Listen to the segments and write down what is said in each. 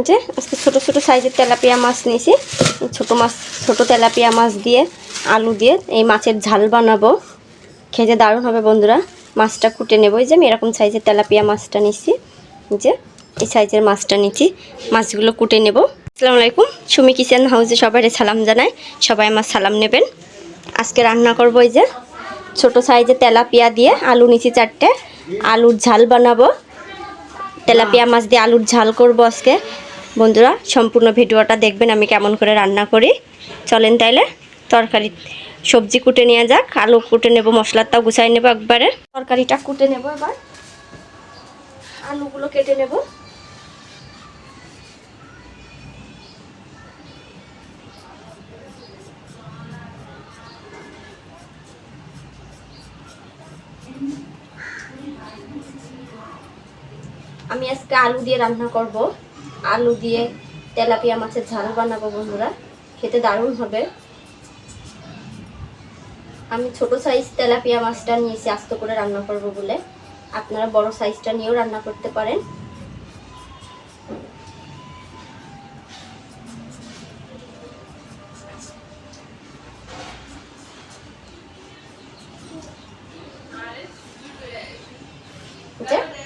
যে আজকে ছোটো ছোটো সাইজের তেলাপিয়া মাছ নিয়েছি। ছোটো তেলাপিয়া মাছ দিয়ে আলু দিয়ে এই মাছের ঝাল বানাবো, খেতে দারুণ হবে বন্ধুরা। মাছটা কুটে নেব। এই যে আমি এরকম সাইজের তেলাপিয়া মাছটা নিচ্ছি, যে এই সাইজের মাছটা নিচ্ছি। মাছগুলো কুটে নেব। আসসালামু আলাইকুম, সুমি কিচেন হাউসে সবাই সালাম জানাই। সবাই আমার সালাম নেবেন। আজকে রান্না করব এই যে ছোটো সাইজের তেলাপিয়া দিয়ে আলু নিচ্ছি 4টে, আলুর ঝাল বানাবো। তেলাপিয়া মাছ দিয়ে আলুর ঝাল করব আজকে বন্ধুরা। সম্পূর্ণ ভিডিওটা দেখবেন আমি কেমন করে রান্না করি। চলেন তাইলে তরকারি সবজি কুটে নিয়ে যাক। আলু কুটে নেব, মশলাটাও গুছাই নেব একবারে। তরকারিটা কুটে নেব, এবার আলুগুলো কেটে নেব। আমি আজকে আলু দিয়ে রান্না করব। আলু দিয়ে তেলাপিয়া মাছের ঝাল বানাবো বন্ধুরা, খেতে দারুণ হবে। আমি ছোট সাইজ তেলাপিয়া মাছটা নিয়েছি আস্ত করে রান্না করব বলে। আপনারা বড় সাইজটা নিয়েও রান্না করতে পারেন।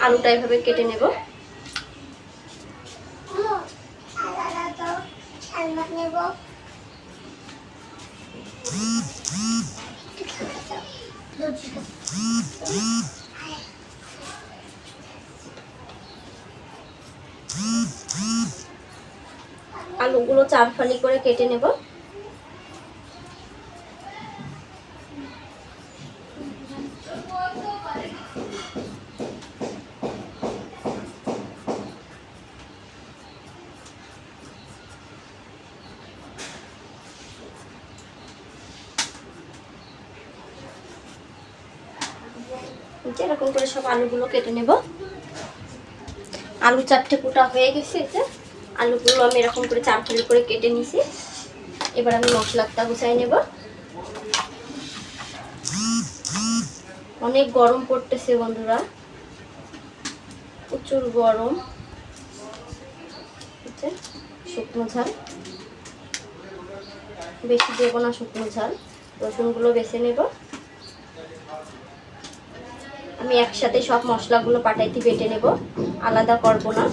আলুটা এভাবে কেটে নেব। আলুগুলো 4 ফালি করে কেটে নেব। এরকম করে সব আলুগুলো কেটে নেব। আলু 4টে কুটা হয়ে গেছে। আলুগুলো আমি এরকম করে 4 ফালি করে কেটে নিয়েছি। এবার আমি মশলাটা গুছাই নেব। অনেক গরম পড়তেছে বন্ধুরা, প্রচুর গরম। শুকনো ঝাল বেশি দেবো না, শুকনো ঝাল। রসুনগুলো বেছে নেব। আমি একসাথে সব মশলাগুলো পাটাইতে বেটে নেব, আলাদা করব না।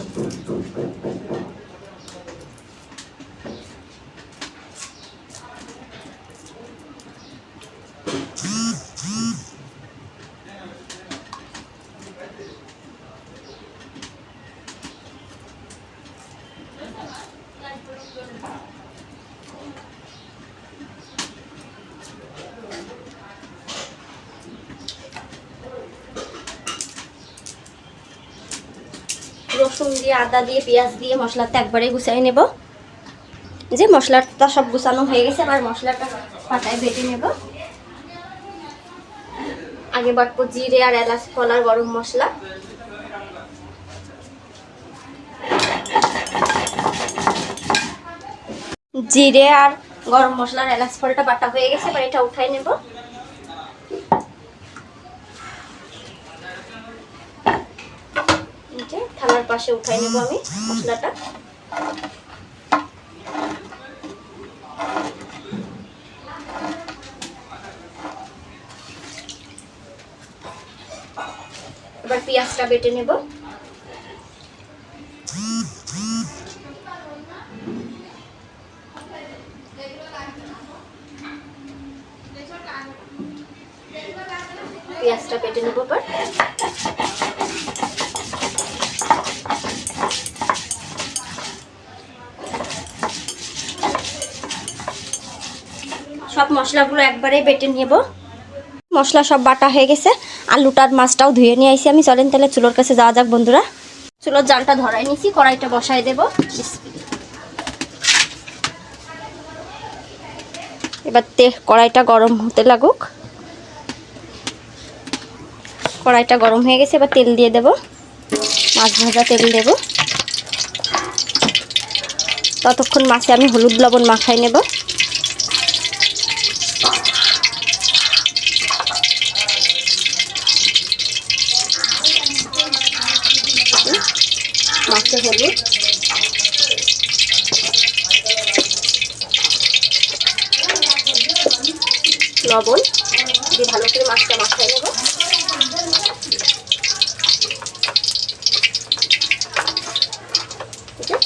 রসুন দিয়ে, আদা দিয়ে, পেঁয়াজ দিয়ে মশলাটা একবারে গুছাই নেব। যে মশলাটা সব গুছানো হয়ে গেছে, আবার মশলাটা পাটায় বেটে নেব। আগে বাটবো জিরে আর এলাচ, ফল আর গরম মশলা। জিরে আর গরম মশলা আর এলাচ ফলটা বাটা হয়ে গেছে, এবার এটা উঠাই নেব। থালার পাশে উঠাই নেব আমি মশলাটা। এবার পেঁয়াজটা বেটে নেব। পেঁয়াজটা বেটে নেব। এবার সব মশলাগুলো একবারে বেটে নেব। মশলা সব বাটা হয়ে গেছে। আলুটার মাছটাও ধুয়ে নিয়ে আইছি আমি। চলেন তাহলে চুলোর কাছে যাওয়া যাক বন্ধুরা। চুলোর জালটা ধরাই নিয়েছি, কড়াইটা বসাই দেব। এবার কড়াইটা গরম হতে লাগুক। কড়াইটা গরম হয়ে গেছে, এবার তেল দিয়ে দেব। মাছ ভাজা তেল দেব। ততক্ষণ মাছে আমি হলুদ লবণ মাখাই নেব। মাছে হলুদ, লবণ দিয়ে ভালো করে মাছটা মাখায় নেব।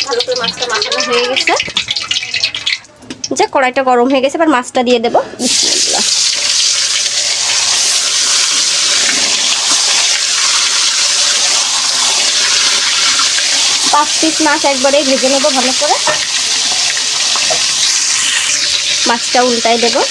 ভালো করে মাছটা মাখানো হয়ে গেছে, যে কড়াইটা গরম হয়ে গেছে, এবার মাছটা দিয়ে দেবো। বিসমিল্লাহ। 5 পিস মাছ একবারে ভেজে নেবো ভালো করে। মাছটা উল্টাই দেবো।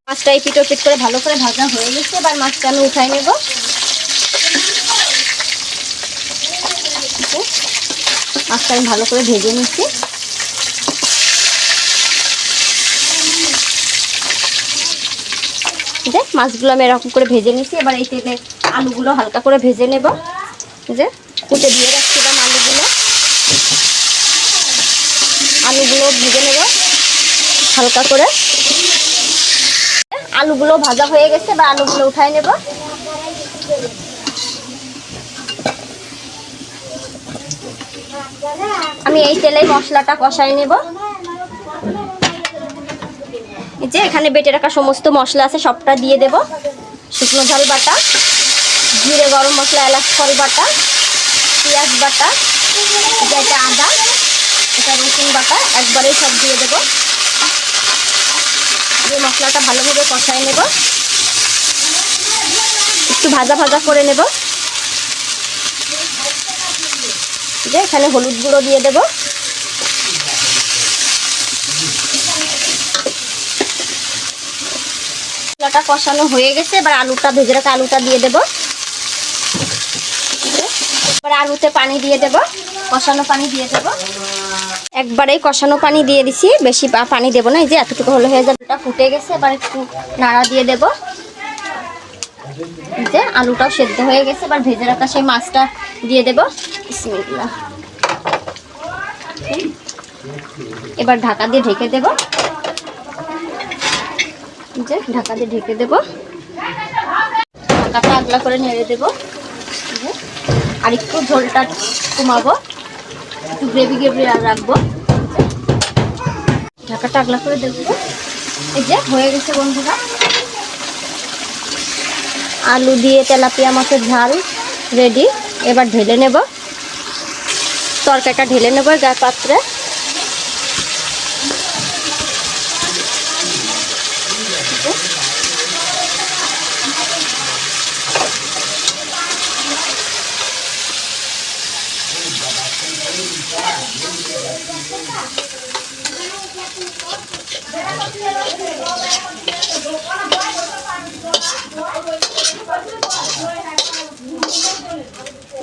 মাছটা এই পিট পিট করে ভালো করে ভাজা হয়ে গেছে, এবার মাছটা আমি উঠাই নেব। মাছটা আমি ভালো করে ভেজে নিচ্ছি। যে মাছগুলো আমি এরকম করে ভেজে নিচ্ছি, এবার এই তেলে আলুগুলো হালকা করে ভেজে নেব। যে কুটে দিয়ে রাখছিলাম আলুগুলো ভেজে নেব হালকা করে। আলুগুলো ভাজা হয়ে গেছে, বা আলুগুলো উঠাই নেব। আমি এই তেলেই মশলাটা কষাই নেব। এই যে এখানে বেটে রাখা সমস্ত মশলা আছে, সবটা দিয়ে দেব। শুকনো ঝাল বাটা, জিরে গরম মশলা, এলাচ ফল বাটা, পেঁয়াজ বাটা, এটা আদা, এটা রসুন বাটা, একবারেই সব দিয়ে দেব। এই মশলাটা ভালোভাবে কষাই নেব, একটু ভাজা ভাজা করে নেব। যে এখানে হলুদ গুঁড়ো দিয়ে দেব। মশলাটা কষানো হয়ে গেছে, এবার আলুটা ভেজে রাখা আলুটা দিয়ে দেব। এবার আলুতে পানি দিয়ে দেব, কষানো পানি দিয়ে দেব। একবারেই কষানো পানি দিয়ে দিছি, বেশি পানি দেব না। এই যে এতটুকু হলে হয়ে যাবে। এটা ফুটে গেছে, এবার একটু নাড়া দিয়ে দেব। যে আলুটাও সেদ্ধ হয়ে গেছে, এবার ভেজে রাখা সেই মাছটা দিয়ে দেব। বিসমিল্লাহ। এবার ঢাকা দিয়ে ঢেকে দেব। যে ঢাকা দিয়ে ঢেকে দেব, ঢাকাটা আগলা করে নেড়ে দেব। আর একটু ঝোলটা কমাবো, একটু গ্রেভি গ্রেভি রাখবো। ঢাকাটা আগলা করে দেখবো। এই যে হয়ে গেছে বন্ধুরা, আলু দিয়ে তেলাপিয়া মাছের ঝাল রেডি। এবার ঢেলে নেব, তরকারিটা ঢেলে নেব গায়ে পাত্রে।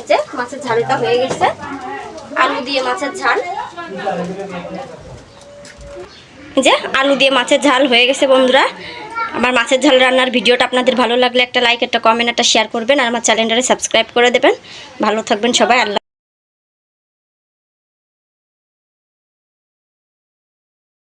যে মাছের ঝালটা হয়ে গেছে, আলু দিয়ে মাছের ঝাল। যে আলু দিয়ে মাছের ঝাল হয়ে গেছে বন্ধুরা। আমার মাছের ঝাল রান্নার ভিডিওটা আপনাদের ভালো লাগলে একটা লাইক, একটা কমেন্ট, একটা শেয়ার করবেন, আর আমার চ্যানেলটাকে সাবস্ক্রাইব করে দেবেন। ভালো থাকবেন সবাই। আল্লাহ।